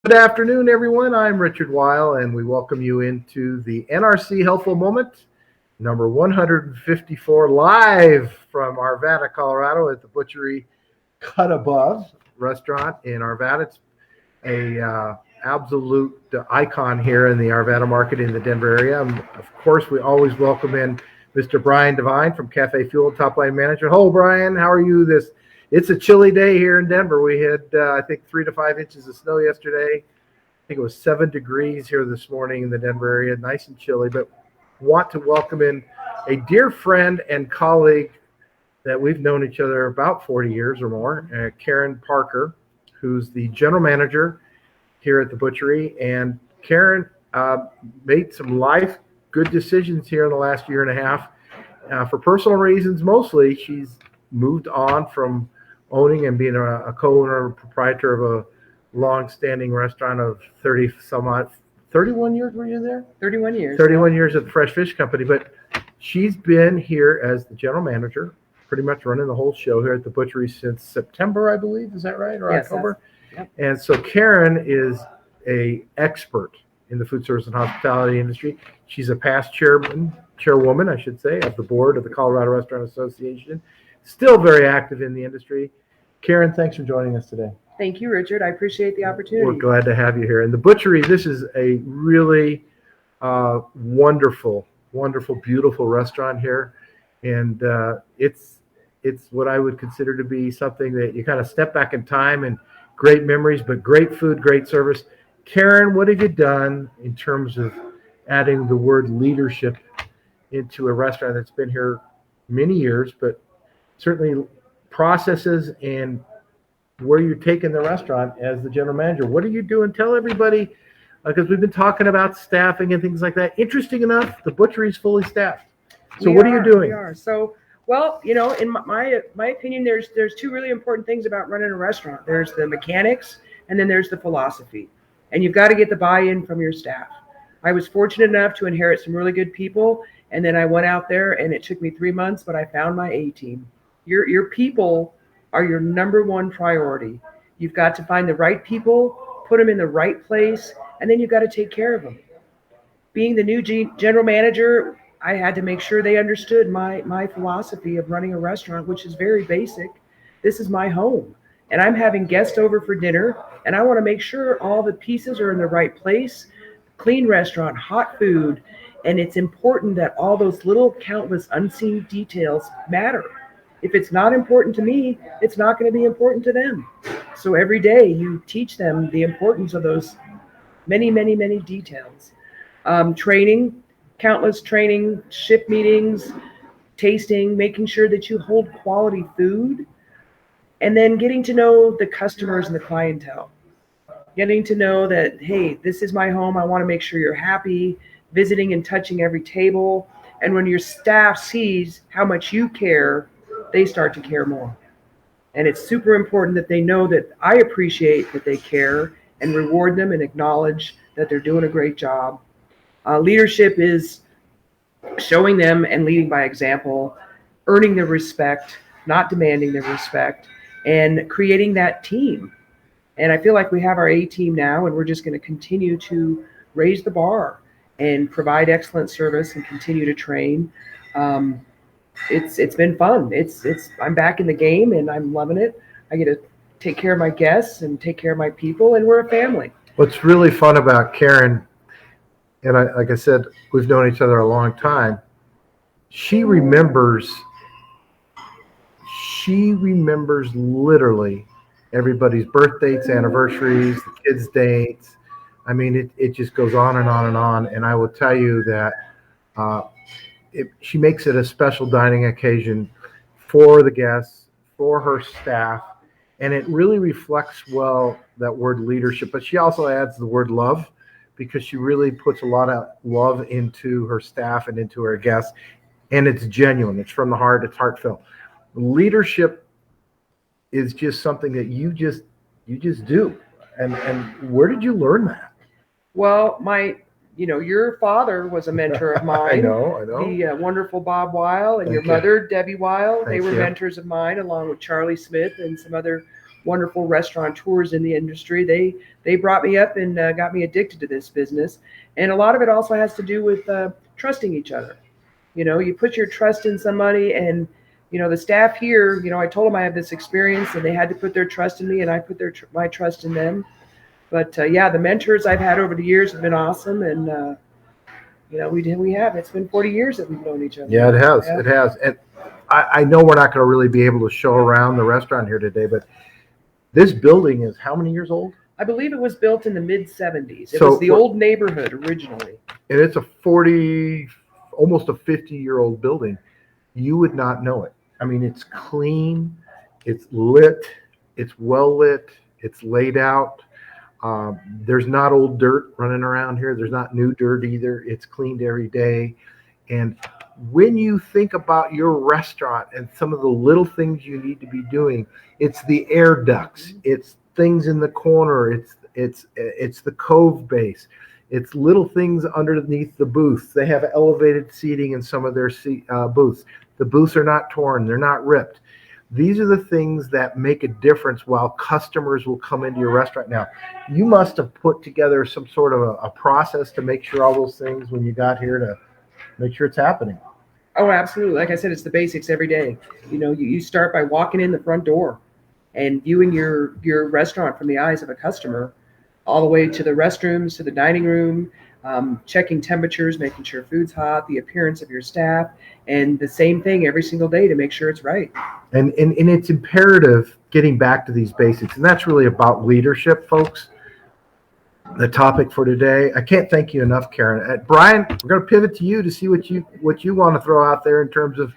Good afternoon, everyone. I'm Richard Weil, and we welcome you into the NRC Helpful Moment, number 154, live from Arvada, Colorado, at the Butchery Cut Above restaurant in Arvada. It's a absolute icon here in the Arvada market in the Denver area. Of course, we always welcome in Mr. Brian Devine from CafeFuel, top line manager. Hello, Brian. How are you? It's a chilly day here in Denver. We had, I think, 3 to 5 inches of snow yesterday. I think it was 7 degrees here this morning in the Denver area, nice and chilly. But want to welcome in a dear friend and colleague that we've known each other about 40 years or more, Karen Parker, who's the general manager here at the butchery. And Karen made some life good decisions here in the last year and a half. For personal reasons, mostly, she's moved on from owning and being a co-owner and proprietor of a long-standing restaurant of 30 some odd, 31 years were you there? 31 years. 31 years at the Fresh Fish Company. But she's been here as the general manager, pretty much running the whole show here at the butchery since September, I believe. Is that right? Or Yes, October? Yep. And so Karen is a expert in the food service and hospitality industry. She's a past chairwoman, I should say, of the board of the Colorado Restaurant Association. Still very active in the industry. Karen, thanks for joining us today. Thank you, Richard. I appreciate the opportunity. We're glad to have you here. And the butchery, this is a really wonderful, beautiful restaurant here. And it's what I would consider to be something that you kind of step back in time and great memories, but great food, great service. Karen, what have you done in terms of adding the word leadership into a restaurant that's been here many years, but certainly processes and where you're taking the restaurant as the general manager? What are you doing? Tell everybody, because we've been talking about staffing and things like that. Interesting enough, the butchery is fully staffed. So what are you doing? We are. So, well, in my opinion, there's two really important things about running a restaurant. There's the mechanics, and then there's the philosophy. And you've got to get the buy-in from your staff. I was fortunate enough to inherit some really good people, and then I went out there, and it took me 3 months, but I found my A-team. Your people are your number one priority. You've got to find the right people, put them in the right place, and then you've got to take care of them. Being the new general manager, I had to make sure they understood my philosophy of running a restaurant, which is very basic. This is my home, and I'm having guests over for dinner, and I want to make sure all the pieces are in the right place. Clean restaurant, hot food, and it's important that all those little countless unseen details matter. If it's not important to me, it's not going to be important to them. So every day you teach them the importance of those many, many, many details. Training, countless training, shift meetings, tasting, making sure that you hold quality food, and then getting to know the customers and the clientele. Getting to know that, hey, this is my home. I want to make sure you're happy, visiting and touching every table. And when your staff sees how much you care, they start to care more. And it's super important that they know that I appreciate that they care and reward them and acknowledge that they're doing a great job. Leadership is showing them and leading by example, earning their respect, not demanding their respect, and creating that team. And I feel like we have our A-team now, and we're just going to continue to raise the bar and provide excellent service and continue to train. It's been fun. I'm back in the game and I'm loving it. I get to take care of my guests and take care of my people, and we're a family. What's really fun about Karen, and like I said, we've known each other a long time. She remembers literally everybody's birth dates, anniversaries, the kids' dates. I mean, it just goes on and on and on. And I will tell you that she makes it a special dining occasion for the guests, for her staff, and it really reflects well that word leadership. But she also adds the word love, because she really puts a lot of love into her staff and into her guests, and it's genuine. It's from the heart. It's heartfelt. Leadership is just something that you just do. And where did you learn that? Well, your father was a mentor of mine. I know. The wonderful Bob Weil, and Thank your you. mother, Debbie Weil. They Thank were you. mentors of mine, along with Charlie Smith and some other wonderful restaurateurs in the industry. They brought me up and got me addicted to this business. And a lot of it also has to do with trusting each other. You put your trust in somebody, and the staff here. I told them I have this experience, and they had to put their trust in me, and I put my trust in them. But yeah, the mentors I've had over the years have been awesome, and we have. It's been 40 years that we've known each other. Yeah, it has. Yeah. It has. And I know we're not going to really be able to show around the restaurant here today, but this building is how many years old? I believe it was built in the mid-'70s. It So- was the old neighborhood originally. And it's almost a 50-year-old building. You would not know it. I mean, it's clean, it's lit, it's well lit, it's laid out. There's not old dirt running around here. There's not new dirt either. It's cleaned every day. And when you think about your restaurant and some of the little things you need to be doing, it's the air ducts, it's things in the corner, it's the cove base, it's little things underneath the booths. They have elevated seating in some of their booths. The booths are not torn, they're not ripped. These are the things that make a difference while customers will come into your restaurant. Now, you must have put together some sort of a process to make sure all those things when you got here to make sure it's happening. Oh, absolutely. Like I said, it's the basics every day. You start by walking in the front door and viewing your restaurant from the eyes of a customer, all the way to the restrooms, to the dining room, checking temperatures, making sure food's hot, the appearance of your staff, and the same thing every single day to make sure it's right. And it's imperative getting back to these basics. And that's really about leadership, folks. The topic for today. I can't thank you enough, Karen. Brian, we're going to pivot to you to see what you want to throw out there in terms of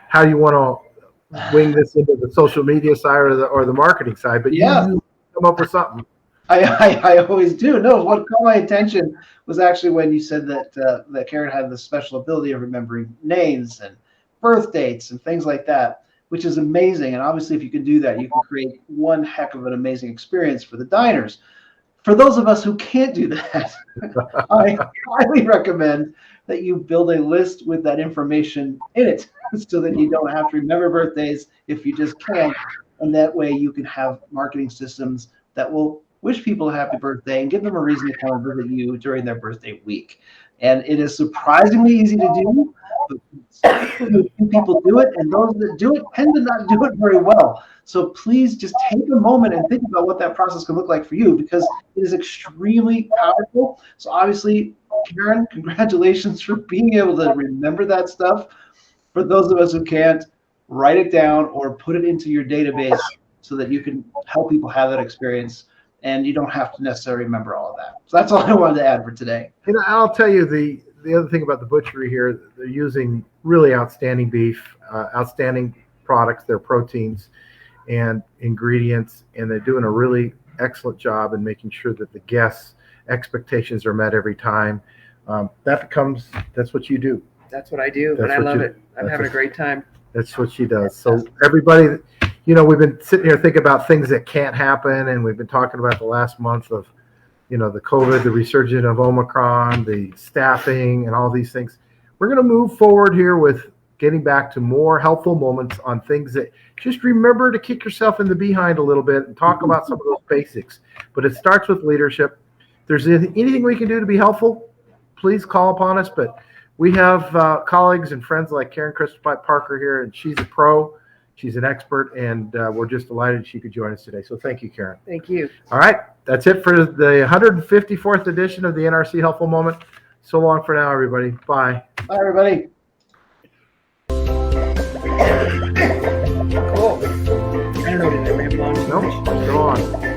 how you want to wing this into the social media side or the marketing side. But yeah, you come up with something. I always do. No, what caught my attention was actually when you said that Karen had the special ability of remembering names and birth dates and things like that, which is amazing. And obviously, if you can do that, you can create one heck of an amazing experience for the diners. For those of us who can't do that, I highly recommend that you build a list with that information in it so that you don't have to remember birthdays if you just can't. And that way you can have marketing systems that will wish people a happy birthday and give them a reason to come and visit you during their birthday week. And it is surprisingly easy to do, but few people do it, and those that do it tend to not do it very well. So please just take a moment and think about what that process can look like for you, because it is extremely powerful. So obviously, Karen, congratulations for being able to remember that stuff. For those of us who can't, write it down or put it into your database so that you can help people have that experience, and you don't have to necessarily remember all of that. So that's all I wanted to add for today. I'll tell you the other thing about the butchery here, they're using really outstanding beef, outstanding products, their proteins and ingredients, and they're doing a really excellent job in making sure that the guests' expectations are met every time. That's what you do. That's what I do, That's and I what love you- it. I'm having a great time. That's what she does. So everybody, we've been sitting here thinking about things that can't happen, and we've been talking about the last month of, the COVID, the resurgence of Omicron, the staffing, and all these things. We're going to move forward here with getting back to more helpful moments on things that just remember to kick yourself in the behind a little bit and talk about some of those basics. But it starts with leadership. If there's anything we can do to be helpful, please call upon us. But we have colleagues and friends like Karen Christopher Parker here, and she's a pro. She's an expert, and we're just delighted she could join us today. So thank you, Karen. Thank you. All right. That's it for the 154th edition of the NRC Helpful Moment. So long for now, everybody. Bye. Bye, everybody. Cool. I don't know what it is. Nope. Go on.